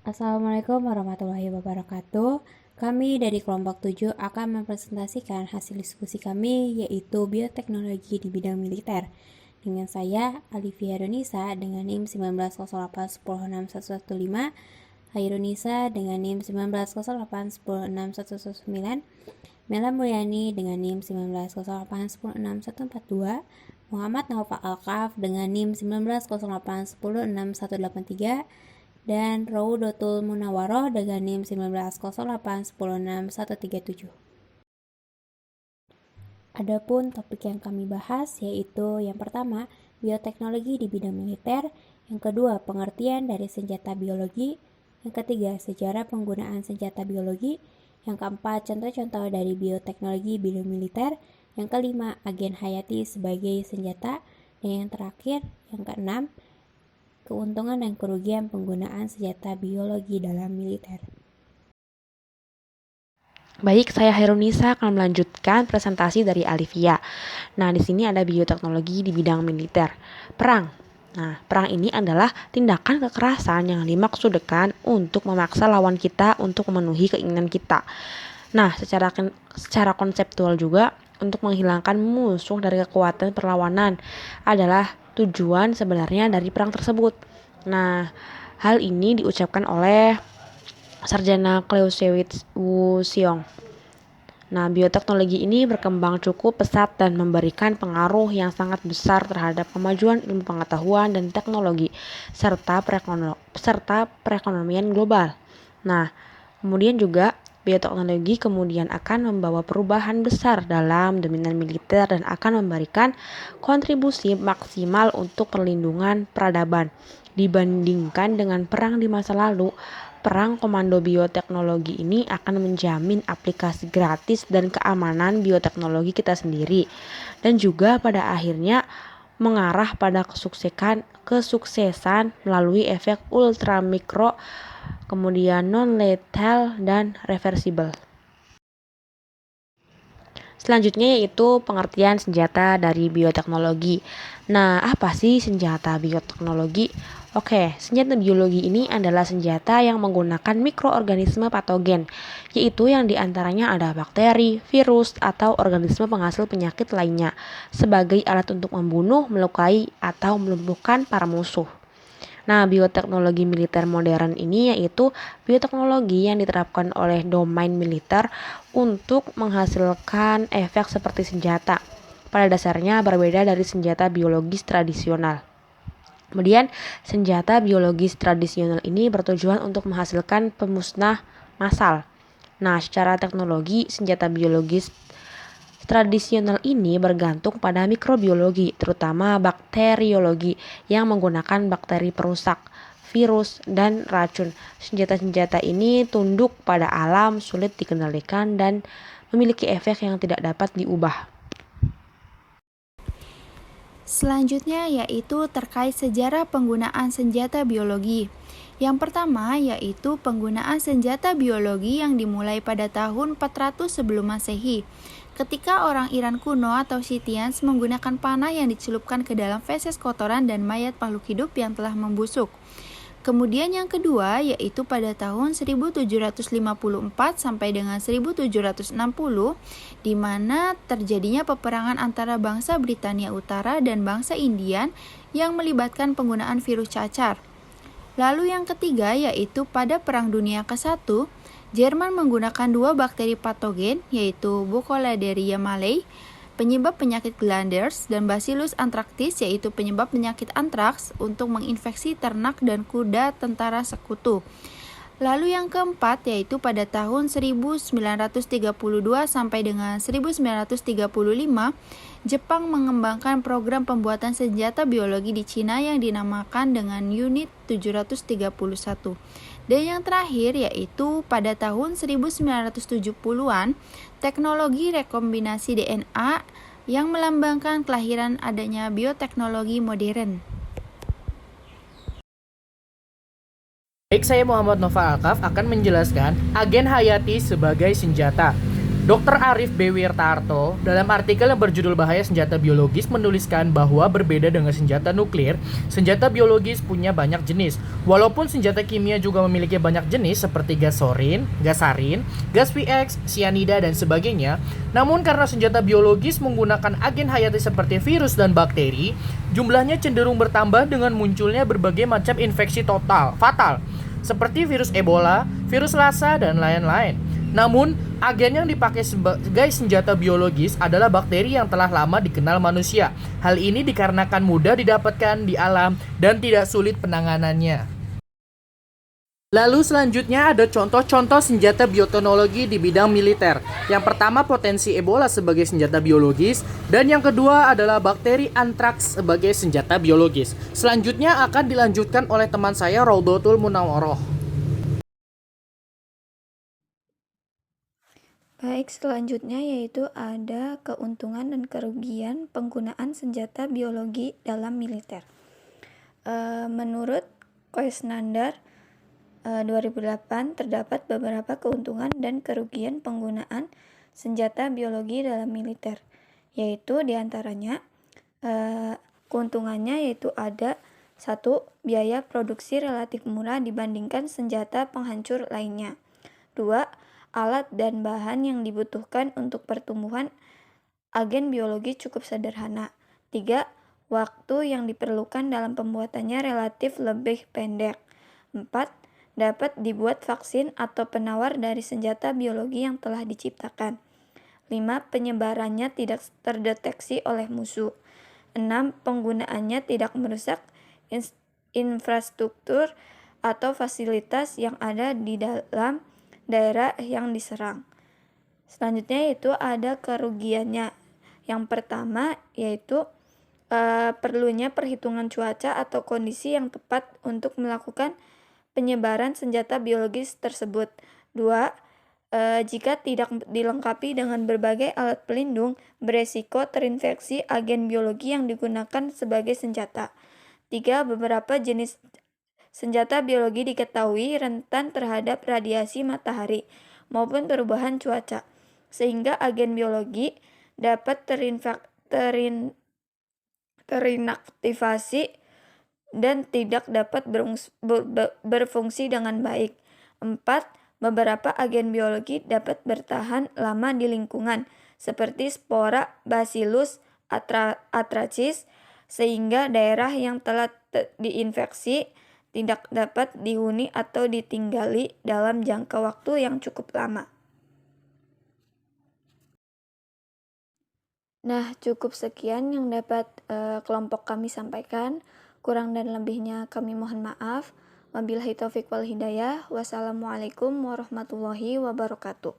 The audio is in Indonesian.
Assalamualaikum warahmatullahi wabarakatuh. Kami dari kelompok 7 akan mempresentasikan hasil diskusi kami, yaitu bioteknologi di bidang militer. Dengan saya, Alivia Ronisa dengan NIM 1908106115, Hairunisa dengan NIM 1908106119, Mela Mulyani dengan NIM 1908106142, Muhammad Naufal Alkaf dengan NIM 1908106183, dan Raudatul Munawaroh dengan NIM 1908106137. Adapun topik yang kami bahas yaitu yang pertama, bioteknologi di bidang militer, yang kedua, pengertian dari senjata biologi, yang ketiga, sejarah penggunaan senjata biologi, yang keempat, contoh-contoh dari bioteknologi bidang militer, yang kelima, agen hayati sebagai senjata, dan yang terakhir, yang keenam, keuntungan dan kerugian penggunaan senjata biologi dalam militer. Baik, saya Hairunisa akan melanjutkan presentasi dari Alivia. Nah, di sini ada bioteknologi di bidang militer. Perang. Nah, perang ini adalah tindakan kekerasan yang dimaksudkan untuk memaksa lawan kita untuk memenuhi keinginan kita. Nah, secara konseptual juga untuk menghilangkan musuh dari kekuatan perlawanan adalah tujuan sebenarnya dari perang tersebut. Nah, hal ini diucapkan oleh Sarjana Clausewitz Wu Xiong. Nah, bioteknologi ini berkembang cukup pesat dan memberikan pengaruh yang sangat besar terhadap kemajuan ilmu pengetahuan dan teknologi serta perekonomian global. Nah, kemudian juga bioteknologi kemudian akan membawa perubahan besar dalam domain militer dan akan memberikan kontribusi maksimal untuk perlindungan peradaban. Dibandingkan dengan perang di masa lalu, perang komando bioteknologi ini akan menjamin aplikasi gratis dan keamanan bioteknologi kita sendiri, dan juga pada akhirnya mengarah pada kesuksesan melalui efek ultramikro, kemudian non-lethal dan reversible. Selanjutnya yaitu pengertian senjata dari bioteknologi. Nah, apa sih senjata bioteknologi? Oke, senjata biologi ini adalah senjata yang menggunakan mikroorganisme patogen, yaitu yang diantaranya ada bakteri, virus, atau organisme penghasil penyakit lainnya, sebagai alat untuk membunuh, melukai, atau melumpuhkan para musuh. Nah, bioteknologi militer modern ini yaitu bioteknologi yang diterapkan oleh domain militer untuk menghasilkan efek seperti senjata. Pada dasarnya berbeda dari senjata biologis tradisional. Kemudian, senjata biologis tradisional ini bertujuan untuk menghasilkan pemusnah massal. Nah, secara teknologi, senjata biologis tradisional ini bergantung pada mikrobiologi, terutama bakteriologi yang menggunakan bakteri perusak, virus, dan racun. Senjata-senjata ini tunduk pada alam, sulit dikendalikan, dan memiliki efek yang tidak dapat diubah. Selanjutnya yaitu terkait sejarah penggunaan senjata biologi. Yang pertama yaitu penggunaan senjata biologi yang dimulai pada tahun 400 sebelum Masehi. Ketika orang Iran kuno atau Scythians menggunakan panah yang dicelupkan ke dalam feses kotoran dan mayat makhluk hidup yang telah membusuk. Kemudian yang kedua yaitu pada tahun 1754 sampai dengan 1760 di mana terjadinya peperangan antara bangsa Britania Utara dan bangsa Indian yang melibatkan penggunaan virus cacar. Lalu yang ketiga yaitu pada Perang Dunia ke-1, Jerman menggunakan dua bakteri patogen yaitu Burkholderia malayi, penyebab penyakit glanders, dan Bacillus anthracis yaitu penyebab penyakit antraks untuk menginfeksi ternak dan kuda tentara sekutu. Lalu yang keempat yaitu pada tahun 1932 sampai dengan 1935, Jepang mengembangkan program pembuatan senjata biologi di Cina yang dinamakan dengan Unit 731. Dan yang terakhir yaitu pada tahun 1970-an, teknologi rekombinasi DNA yang melambangkan kelahiran adanya bioteknologi modern. Baik, saya Muhammad Nova Alkaf akan menjelaskan agen hayati sebagai senjata. Dr. Arif B. Wirtarto dalam artikel yang berjudul Bahaya Senjata Biologis menuliskan bahwa berbeda dengan senjata nuklir, senjata biologis punya banyak jenis. Walaupun senjata kimia juga memiliki banyak jenis seperti gas sarin, gas VX, sianida dan sebagainya, namun karena senjata biologis menggunakan agen hayati seperti virus dan bakteri, jumlahnya cenderung bertambah dengan munculnya berbagai macam infeksi fatal seperti virus Ebola, virus Lassa dan lain-lain. Namun, agen yang dipakai sebagai senjata biologis adalah bakteri yang telah lama dikenal manusia. Hal ini dikarenakan mudah didapatkan di alam dan tidak sulit penanganannya. Lalu selanjutnya ada contoh-contoh senjata bioteknologi di bidang militer. Yang pertama potensi Ebola sebagai senjata biologis, dan yang kedua adalah bakteri antraks sebagai senjata biologis. Selanjutnya akan dilanjutkan oleh teman saya Raudatul Munawwaroh. Baik, selanjutnya yaitu ada keuntungan dan kerugian penggunaan senjata biologi dalam militer. Menurut Koesnander 2008 terdapat beberapa keuntungan dan kerugian penggunaan senjata biologi dalam militer, yaitu diantaranya keuntungannya yaitu ada 1. Biaya produksi relatif murah dibandingkan senjata penghancur lainnya. 2. Alat dan bahan yang dibutuhkan untuk pertumbuhan agen biologi cukup sederhana. 3. Waktu yang diperlukan dalam pembuatannya relatif lebih pendek. 4. Dapat dibuat vaksin atau penawar dari senjata biologi yang telah diciptakan. 5. Penyebarannya tidak terdeteksi oleh musuh. 6. Penggunaannya tidak merusak infrastruktur atau fasilitas yang ada di dalam daerah yang diserang. Selanjutnya yaitu ada kerugiannya. Yang pertama yaitu perlunya perhitungan cuaca atau kondisi yang tepat untuk melakukan penyebaran senjata biologis tersebut. 2. Jika tidak dilengkapi dengan berbagai alat pelindung, beresiko terinfeksi agen biologi yang digunakan sebagai senjata. 3. Beberapa jenis senjata biologi diketahui rentan terhadap radiasi matahari maupun perubahan cuaca, sehingga agen biologi dapat terinaktivasi dan tidak dapat berfungsi dengan baik. 4. Beberapa agen biologi dapat bertahan lama di lingkungan, seperti spora Bacillus anthracis, sehingga daerah yang telah diinfeksi tidak dapat dihuni atau ditinggali dalam jangka waktu yang cukup lama. Nah, cukup sekian yang dapat kelompok kami sampaikan. Kurang dan lebihnya kami mohon maaf. Wabillahi taufiq wal hidayah. Wassalamualaikum warahmatullahi wabarakatuh.